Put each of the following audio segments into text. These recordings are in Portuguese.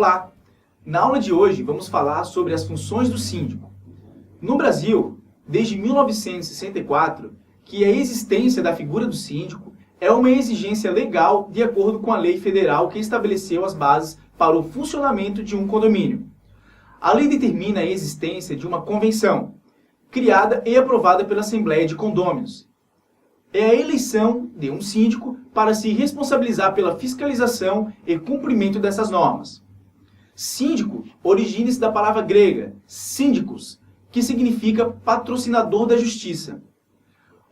Olá! Na aula de hoje vamos falar sobre as funções do síndico. No Brasil, desde 1964, que a existência da figura do síndico é uma exigência legal de acordo com a lei federal que estabeleceu as bases para o funcionamento de um condomínio. A lei determina a existência de uma convenção, criada e aprovada pela Assembleia de Condôminos. É a eleição de um síndico para se responsabilizar pela fiscalização e cumprimento dessas normas. Síndico origina-se da palavra grega síndicos, que significa patrocinador da justiça.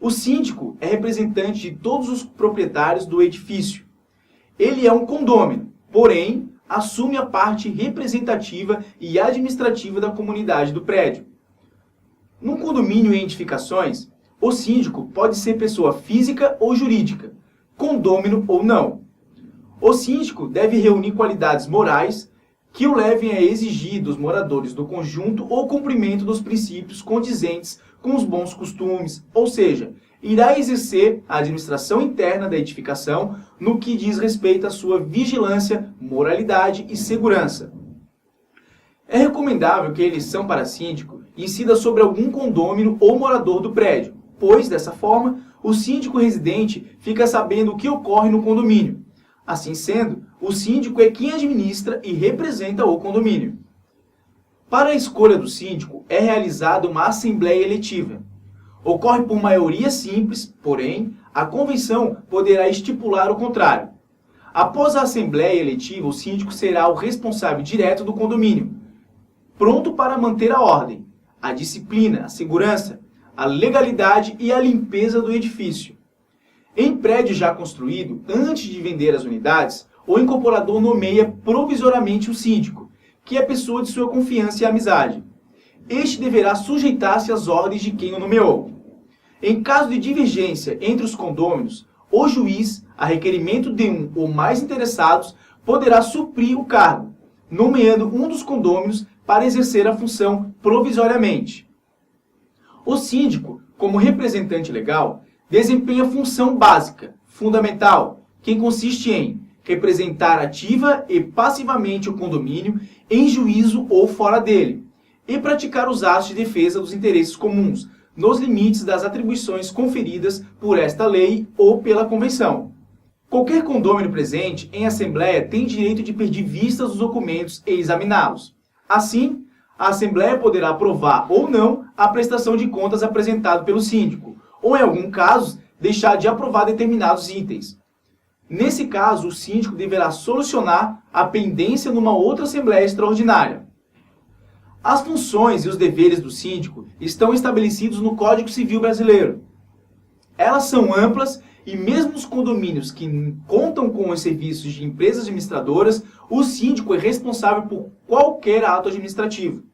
O síndico é representante de todos os proprietários do edifício. Ele é um condômino, porém, assume a parte representativa e administrativa da comunidade do prédio. Num condomínio em edificações, o síndico pode ser pessoa física ou jurídica, condômino ou não. O síndico deve reunir qualidades morais que o levem a exigir dos moradores do conjunto o cumprimento dos princípios condizentes com os bons costumes, ou seja, irá exercer a administração interna da edificação no que diz respeito à sua vigilância, moralidade e segurança. É recomendável que a eleição para síndico incida sobre algum condômino ou morador do prédio, pois, dessa forma, o síndico residente fica sabendo o que ocorre no condomínio. Assim sendo, o síndico é quem administra e representa o condomínio. Para a escolha do síndico, é realizada uma assembleia eletiva. Ocorre por maioria simples, porém, a convenção poderá estipular o contrário. Após a assembleia eletiva, o síndico será o responsável direto do condomínio, pronto para manter a ordem, a disciplina, a segurança, a legalidade e a limpeza do edifício. Em prédio já construído, antes de vender as unidades, o incorporador nomeia provisoriamente o síndico, que é a pessoa de sua confiança e amizade. Este deverá sujeitar-se às ordens de quem o nomeou. Em caso de divergência entre os condôminos, o juiz, a requerimento de um ou mais interessados, poderá suprir o cargo, nomeando um dos condôminos para exercer a função provisoriamente. O síndico, como representante legal, desempenha função básica, fundamental, que consiste em representar ativa e passivamente o condomínio em juízo ou fora dele, e praticar os atos de defesa dos interesses comuns, nos limites das atribuições conferidas por esta lei ou pela convenção. Qualquer condômino presente em assembleia tem direito de pedir vistas dos documentos e examiná-los. Assim, a assembleia poderá aprovar ou não a prestação de contas apresentada pelo síndico, ou, em algum caso, deixar de aprovar determinados itens. Nesse caso, o síndico deverá solucionar a pendência numa outra assembleia extraordinária. As funções e os deveres do síndico estão estabelecidos no Código Civil Brasileiro. Elas são amplas e mesmo os condomínios que contam com os serviços de empresas administradoras, o síndico é responsável por qualquer ato administrativo.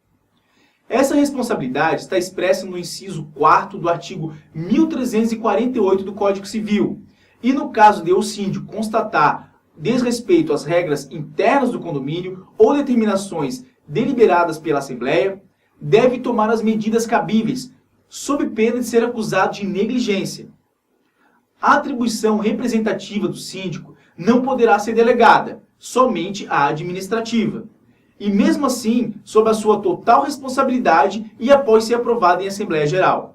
Essa responsabilidade está expressa no inciso 4º do artigo 1348 do Código Civil. E no caso de o síndico constatar desrespeito às regras internas do condomínio ou determinações deliberadas pela Assembleia, deve tomar as medidas cabíveis, sob pena de ser acusado de negligência. A atribuição representativa do síndico não poderá ser delegada, somente a administrativa. E mesmo assim, sob a sua total responsabilidade e após ser aprovada em Assembleia Geral.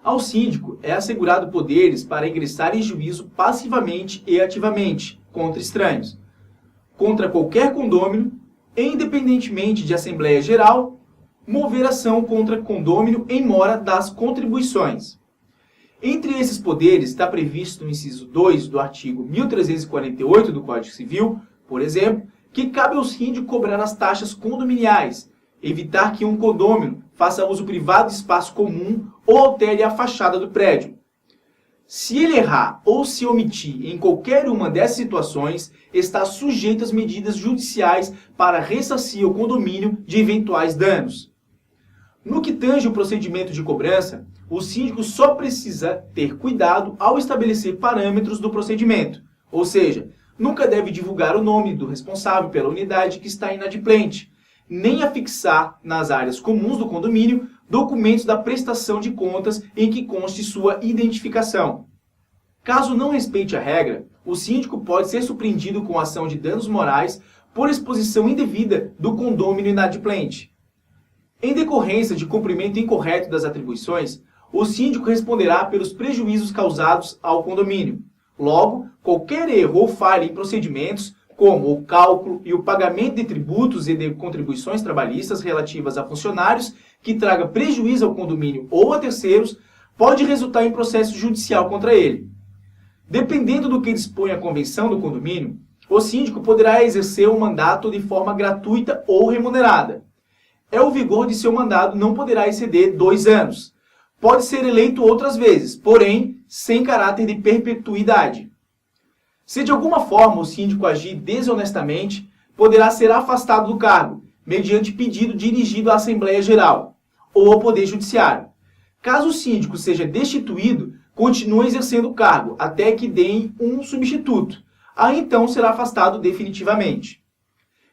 Ao síndico é assegurado poderes para ingressar em juízo passivamente e ativamente contra estranhos, contra qualquer condômino, e, independentemente de Assembleia Geral, mover ação contra condômino em mora das contribuições. Entre esses poderes está previsto no inciso 2 do artigo 1348 do Código Civil, por exemplo, que cabe ao síndico cobrar as taxas condominiais, evitar que um condômino faça uso privado de espaço comum ou altere a fachada do prédio. Se ele errar ou se omitir em qualquer uma dessas situações, está sujeito às medidas judiciais para ressarcir o condomínio de eventuais danos. No que tange o procedimento de cobrança, o síndico só precisa ter cuidado ao estabelecer parâmetros do procedimento, ou seja, nunca deve divulgar o nome do responsável pela unidade que está inadimplente, nem afixar nas áreas comuns do condomínio documentos da prestação de contas em que conste sua identificação. Caso não respeite a regra, o síndico pode ser surpreendido com ação de danos morais por exposição indevida do condômino inadimplente. Em decorrência de cumprimento incorreto das atribuições, o síndico responderá pelos prejuízos causados ao condomínio. Logo, qualquer erro ou falha em procedimentos, como o cálculo e o pagamento de tributos e de contribuições trabalhistas relativas a funcionários que traga prejuízo ao condomínio ou a terceiros, pode resultar em processo judicial contra ele. Dependendo do que dispõe a convenção do condomínio, o síndico poderá exercer o mandato de forma gratuita ou remunerada. O vigor de seu mandato não poderá exceder 2 anos. Pode ser eleito outras vezes, porém, sem caráter de perpetuidade. Se de alguma forma o síndico agir desonestamente, poderá ser afastado do cargo, mediante pedido dirigido à Assembleia Geral ou ao Poder Judiciário. Caso o síndico seja destituído, continua exercendo o cargo até que deem um substituto. Aí então será afastado definitivamente.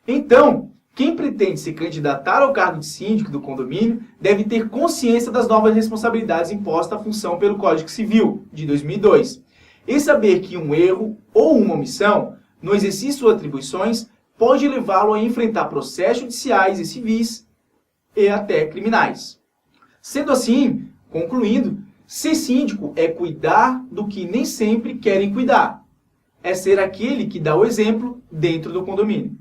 Então, quem pretende se candidatar ao cargo de síndico do condomínio deve ter consciência das novas responsabilidades impostas à função pelo Código Civil de 2002 e saber que um erro ou uma omissão no exercício de atribuições pode levá-lo a enfrentar processos judiciais e civis e até criminais. Sendo assim, concluindo, ser síndico é cuidar do que nem sempre querem cuidar. É ser aquele que dá o exemplo dentro do condomínio.